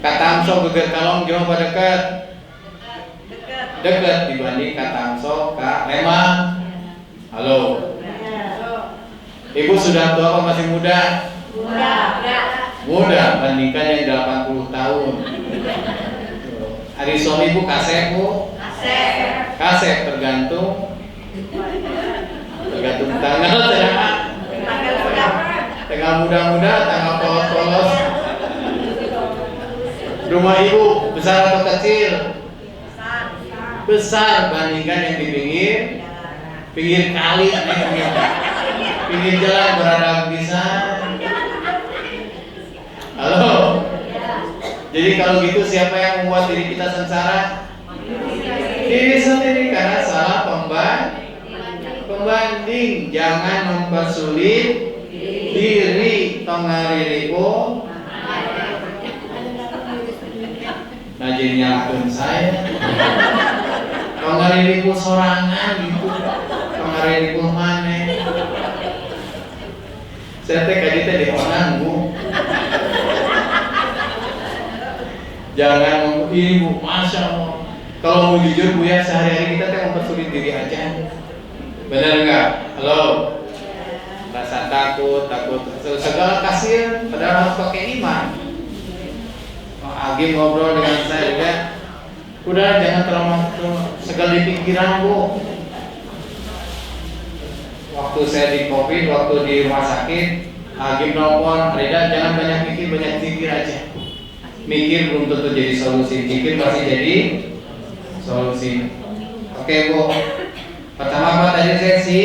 S2: Katamso geger kalong jauh pada dekat. Dekat dibanding Katamso Kak Lembang. Halo. Ibu sudah tua apa masih muda? Muda, bandingkan yang 80 tahun. Hari suami ibu kasep bu? Kasep tergantung tanggal tanggal muda-muda, tanggal polos-polos. Rumah ibu besar atau kecil? Besar, bandingkan yang di pinggir kali, pinggir jalan berada bisa. Halo. Jadi kalau gitu siapa yang membuat diri kita sengsara? Diri sendiri, karena salah pembanding. Jangan mempersulit diri. Tongaririku najin nyalakan saya. Tongaririku sorangan gitu. Tongaririku mana? Saya teh kaji teh dihonang bu. Jangan ibu, masya Allah. Kalau mau jujur bu ya, sehari-hari kita teh mempersulit diri aja. Benar nggak? Halo. Rasa takut segala kasihan, padahal harus pakai iman. Agi ngobrol dengan saya juga. Udah jangan terlalu segala di pikiran bu. Waktu waktu saya di COVID, waktu di rumah sakit, Agim nelpon, Rida jangan banyak mikir, banyak zikir aja. Mikir belum tentu jadi solusi, zikir pasti jadi solusi. Oke Bu, pertama apa tadi sesi?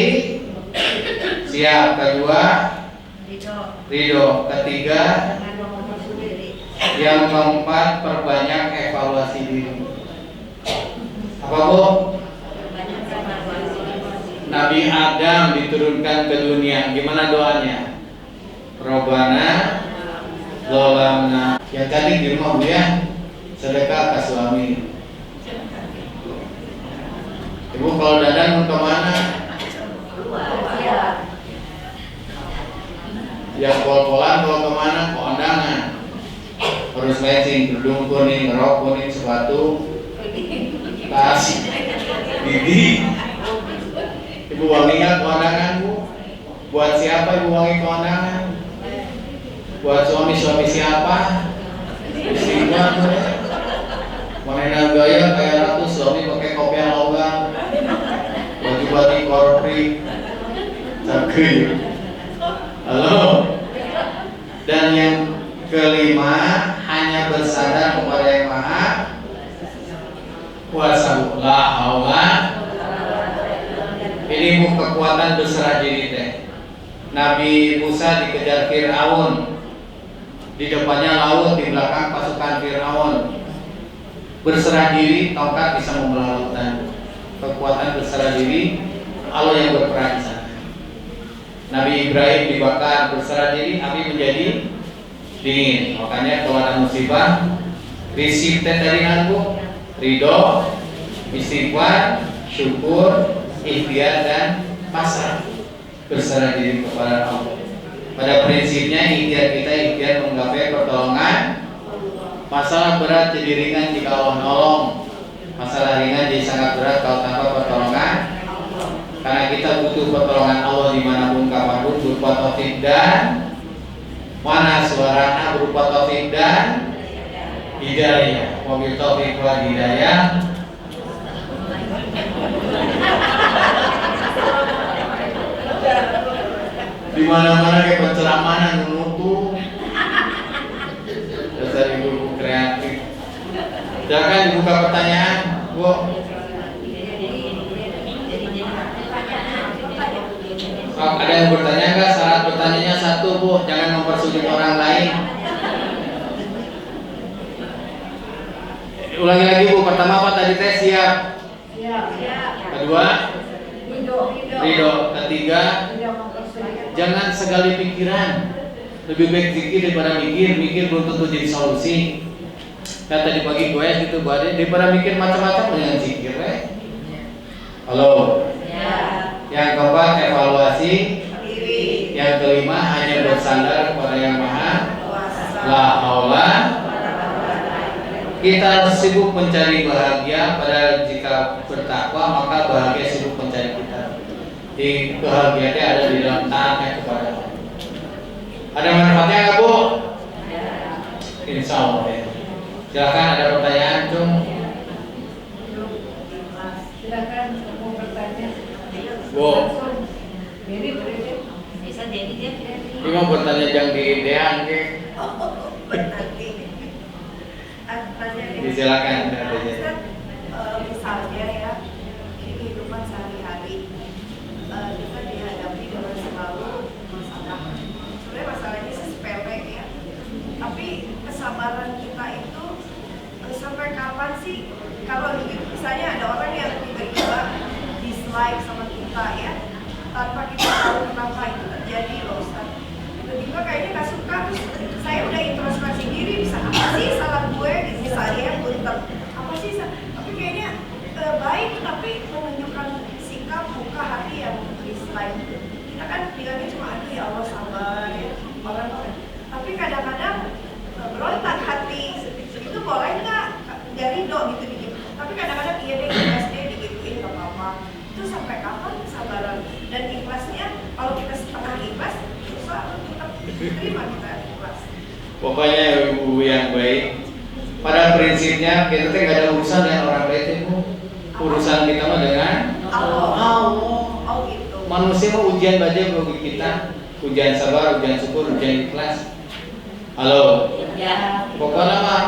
S2: Siap. Kedua, ridho. Ketiga, yang keempat, perbanyak evaluasi diri. Apa Bu? Nabi Adam diturunkan ke dunia, gimana doanya? Robbana Zolamna. Yang tadi di rumah Bu ya, sedekah ke suami. Ibu kalau dadan mau kemana? Yang pol-polan kalau kemana? Ke undangan. Harus matching, kerudung kuning, rok kuning, sepatu, tas, gigi. Ibu wangi nggak ke undangan Bu? Buat siapa ibu wangi ke undangan? Buat suami-suami siapa? Istri gua. Mana gaya kayak ratu, suami pakai kopiah logam, baju batik korpri, cakri. Halo. Dan yang kelima, hanya bersandar kepada yang Maha Kuasa. La haula. Ini kekuatan berserah diri teh. Nabi Musa dikejar Fir'aun, di depannya laut, di belakang pasukan Fir'aun. Berserah diri, tongkat bisa membelah lautan. Kekuatan berserah diri, Allah yang berperan di sana. Nabi Ibrahim dibakar, berserah diri, api menjadi dingin. Makanya kalau ada musibah, risik tadi Bu, ridho, istighfar, syukur, ikhtiar dan pasrah. Berserah diri kepada Allah. Pada prinsipnya ikhtiar kita ikhtiar menggapai pertolongan. Masalah berat jadi ringan jika Allah nolong. Masalah ringan jadi sangat berat kalau tanpa pertolongan. Karena kita butuh pertolongan Allah dimanapun kapanpun, berupa taufik dan mana suaranya, berupa taufik dan hidayah. Wabil taufik wal hidayah. Di mana-mana kayak penceramahan menutup. Dasar ibu kreatif. Silakan dibuka pertanyaan, Bu. Ada yang bertanya nggak? Syarat bertanyanya satu Bu, jangan mempersulit orang lain. Ulangi lagi Bu. Pertama apa tadi teh? Siap. Kedua, ridho. Ketiga, jangan segali pikiran. Lebih baik zikir daripada mikir. Mikir belum tentu jadi solusi. Nah tadi pagi gue gitu, daripada mikir macam-macam dengan zikir. Halo. Yang keempat, evaluasi. Yang kelima, hanya bersandar kepada yang Maha La haula. Kita sibuk mencari bahagia, padahal jika bertakwa maka bahagia sibuk mencari kita. Di kebahagiaannya ada di dalam taatnya kepada Allah. Ada manfaatnya nggak Bu? Insya Allah ya. Silakan ada pertanyaan Cung.
S3: Silakan mau bertanya.
S2: Bu.
S3: Bisa jadi dia.
S2: Ini mau bertanya yang di Dean ke? Silakan.
S4: Misalnya ya, kehidupan sehari-hari kita dihadapi dengan selalu masalah. Sebenarnya masalahnya sepele ya, tapi kesabaran kita itu sampai kapan sih? Kalau misalnya ada orang yang tiba-tiba dislike sama kita ya, tanpa kita tahu kenapa itu terjadi loh Ustaz. Tiba-tiba kayaknya nggak suka, terus saya udah introspeksi diri, bisa apa sih salah gue? Misalnya untuk apa sih? Tapi kayaknya baik, tapi menunjukkan sikap muka hati yang dislike. Kita kan bilangnya cuma aduh ya Allah sabar ya orang. Tapi kadang-kadang berontak hati itu boleh nggak? Dari do gitu dikit. Tapi kadang-kadang iya deh SD digituin nggak apa-apa. Itu sampai kapan kesabaran dan ikhlasnya? Kalau kita setengah ikhlas susah tetap terima kita ikhlas.
S2: Pokoknya ibu yang baik. Pada prinsipnya kita tuh nggak ada urusan dengan orang lain itu. Urusan kita mah dengan
S4: Allah. Oh gitu.
S2: manusia mau ujian bagi kita, ujian sabar, ujian syukur, ujian ikhlas. Halo.
S3: Ya.
S2: Pokoknya mah,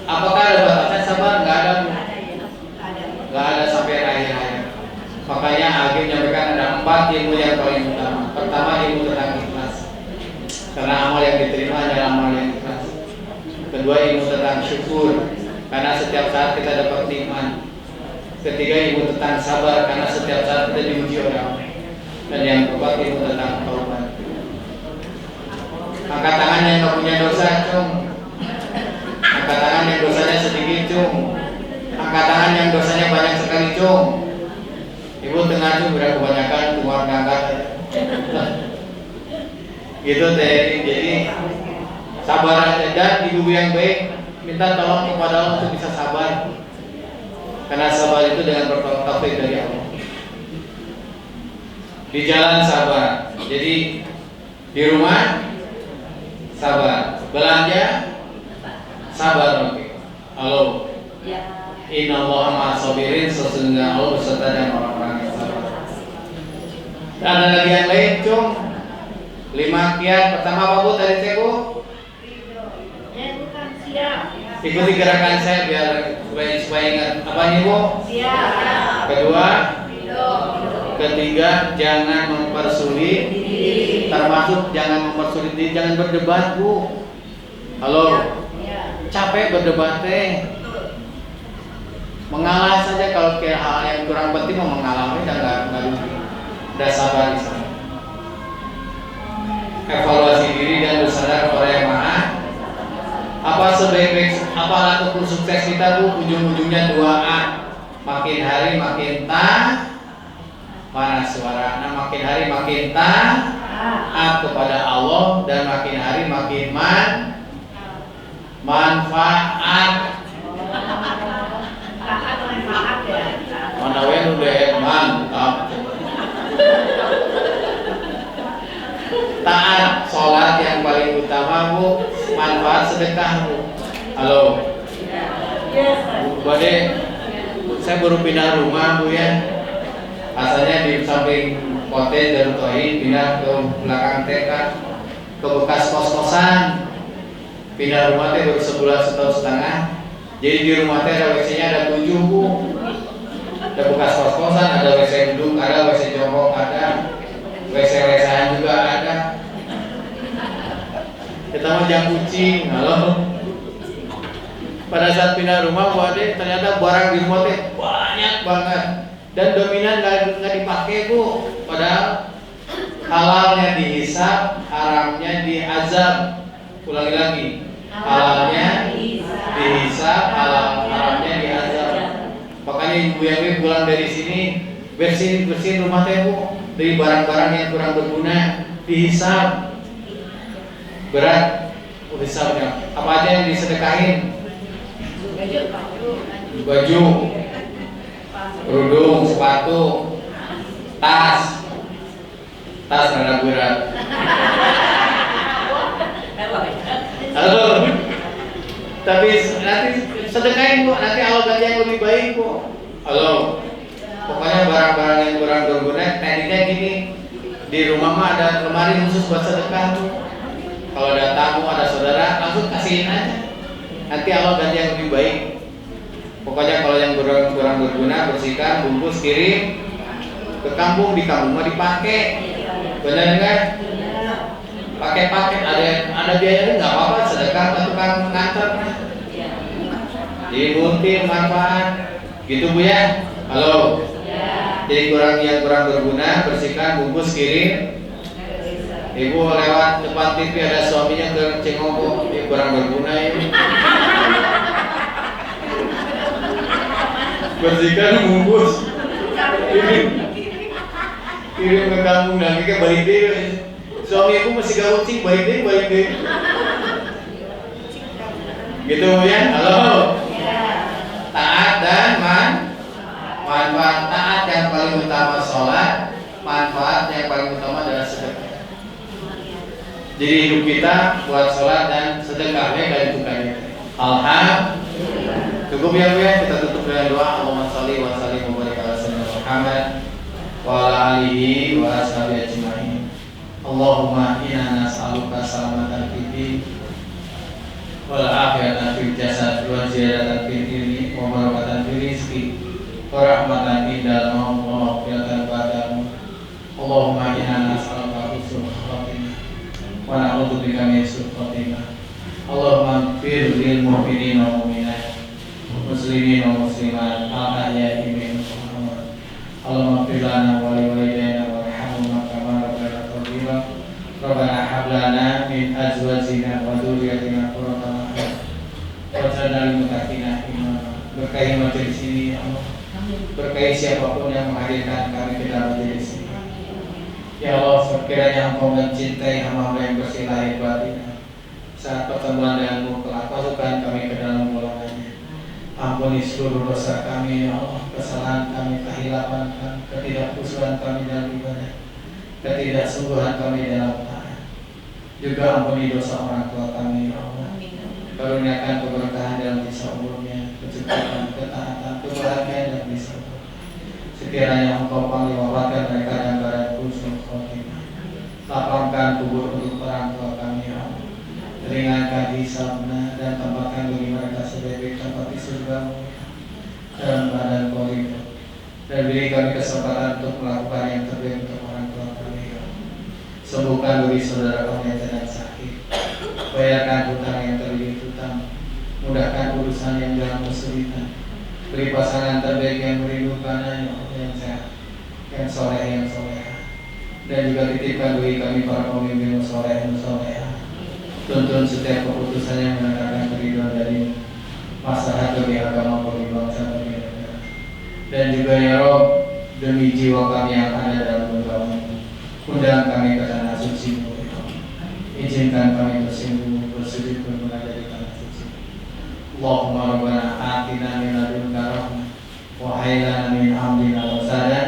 S2: apakah ada batasan sabar? Nggak ada. Nggak ada sampai akhir-akhir. Makanya Agim menyampaikan ada 4 ilmu yang paling utama. Pertama, ilmu tentang ikhlas, karena amal yang diterima adalah amal yang ikhlas. Kedua, ilmu tentang syukur, karena setiap saat kita dapat nikmat. Ketiga, ilmu tentang sabar, karena setiap saat kita diuji orang. Dan yang keempat, ilmu tentang taubat. Angkat tangan yang nggak punya dosa, cung. Angkat tangan yang dosanya sedikit, cung. Angkat tangan yang dosanya banyak sekali, cung. Ibu tengah, cung, udah kebanyakan keluar ngangkat. Gitu teh. Jadi sabar aja, dan ibu yang baik minta tolong kepada Allah untuk bisa sabar. Karena sabar itu dengan bertolak taufik dari Allah. Di jalan sabar. Jadi di rumah sabar, belanja sabar. Oke. Halo.
S3: Ya.
S2: Innallaha ma'as-sabirin, sesungguhnya Allah beserta dengan orang-orang yang sabar. Dan ada lagi yang lain, cung. 5 kiat. Pertama apa Bu tadi teh Bu?
S3: Ya, bukan siap.
S2: Ikuti gerakan saya biar supaya ingat. Apa nih Bu?
S3: Siap.
S2: Kedua,
S3: Ridho.
S2: ketiga, jangan mempersulit, termasuk jangan mempersulit diri, jangan berdebat Bu. Halo,
S3: Ya.
S2: capek berdebat teh. Mengalah saja kalau kayak hal yang kurang penting mau mengalami dan nggak rugi. Udah sabar di sana. Evaluasi diri dan bersadar kepada Yang Maha. Apa sebaik-baik apa alat ukur sukses kita Bu? Ujung-ujungnya 2A. Makin hari makin mana suara? Nah, makin hari makin taat kepada Allah, dan makin hari makin manfaat.
S3: Taat manfaat ya.
S2: Mana we udah mantap. Taat, sholat yang paling utama Bu, manfaat sedekah Bu. Halo. Bu Bade, saya baru pindah rumah Bu ya. Asalnya di samping Kote Darut Tauhid, pindah ke belakang TK, ke bekas kos-kosan. Pindah rumah teh baru sebulan setahun setengah. Jadi di rumah teh ada WC-nya ada 7 Bu. Ada bekas kos-kosan, ada WC duduk, ada WC jongkok, ada WC lesehan juga ada. Kita mau jam kucing, halo. Pada saat pindah rumah Bu Ade, ternyata barang di rumah teh banyak banget. Dan dominan nggak dipakai Bu. Padahal halalnya dihisab, haramnya diazab. Ulangi lagi. Halalnya dihisab, haramnya diazab. Makanya ibu yang pulang dari sini bersihin rumah teh Bu, dari barang-barang yang kurang berguna, dihisab. Berat hisabnya. Apa aja yang disedekahin? Baju, kerudung, sepatu, tas rada berat. Halo. Tapi nanti sedekahin Bu, nanti Allah ganti yang lebih baik Bu. Halo. Pokoknya barang-barang yang kurang berguna, tekniknya gini. Di rumah mah ada lemari khusus buat sedekah Bu. Kalau ada tamu, ada saudara, langsung kasihin aja. Nanti Allah ganti yang lebih baik. Pokoknya kalau yang kurang berguna, bersihkan, bungkus, kirim ke kampung. Di kampung mah dipakai. Benar nggak? Pakai paket, ada biayanya nggak apa-apa, sedekah ke tukang nganter. Jadi multi manfaat, gitu Bu ya. Halo. Jadi yang kurang berguna, bersihkan, bungkus, kirim. Ibu lewat depan TV ada suaminya ke cengok, ini kurang berguna ini. Bersihkan, bungkus, kirim ke kampung, dan kayak balik deh. Suami ibu masih gak ucing, balik deh. Gitu ya, halo. Taat dan manfaat. Taat yang paling utama sholat, manfaat yang paling utama adalah sedekah. Jadi hidup kita buat sholat dan sedekahnya dan tukangnya. Alhamdulillah. Cukup ya Bu ya, kita tutup dengan doa. Allahumma sholli wa sallim wa barik ala sayyidina Muhammad wa ala alihi wa ashabihi ajma'in. Allahumma inna nas'aluka salamatan fid din wal afiyatan fil jasad wa ziyadatan fil ilmi wa barakatan fil rizqi wa rahmatan indal maut wa maghfiratan ba'dahu. Allahumma inna nas'aluka husnul khatimah wa na'udzubika min su'il khatimah. Allahumma ighfir lil mu'minin wal mu'minat muslimin wa muslimat al-ahya'i minhum wal amwat. Allahumma ighfir lana wa li walidayna warhamhuma kama rabbayana shaghira. Rabbana hab lana min azwajina wa dzurriyyatina qurrata a'yun waj'alna lil muttaqina imama. Berkahi majelis ini ya Allah, berkahi siapapun yang menghadirkan kami ke dalam majelis ini. Ya Allah, sekiranya Engkau mencintai hamba-hamba yang bersih lahir batin, saat pertemuan denganmu telah masukkan kami ke dalam golongannya. Ampuni seluruh dosa kami ya Allah, kesalahan kami, kehilapan kami, ketidakhusuan kami dalam ibadah, ketidaksungguhan kami dalam taat. Juga ampuni dosa orang tua kami ya Allah. Karuniakan keberkahan dalam kisah umurnya, kecukupan, ketaatan, kebahagiaan dalam kisah umur. Sekiranya Engkau panggil wafatkan mereka dan badan husnul khotimah. Lapangkan kubur untuk orang tua kami ya Allah. Ringankan hisabna dan tempatkan bagi mereka sebagai tempat di surga dalam badan koridor. Dan beri kami kesempatan untuk melakukan yang terbaik untuk orang tua kami. Sembuhkan bagi saudara kami yang sedang sakit. Bayarkan hutang yang terlilit hutang. Mudahkan urusan yang dalam kesulitan. Beri pasangan terbaik yang merindukan yang sehat, yang soleh, yang soleha. Dan juga titipkan bagi kami para pemimpin soleh dan soleha. Tuntun setiap keputusan yang mendatangkan keridhaan dari maslahat bagi agama, bagi bangsa, bagi negara. Dan juga ya Rob, demi jiwa kami yang ada dalam genggaman, undang kami ke tanah suci-Mu ya Allah. Izinkan kami bersungguh bersujud bermunajat di tanah suci. Allahumma rabbana atina min ladunka rahmah wa hayy lana min amrina rashada.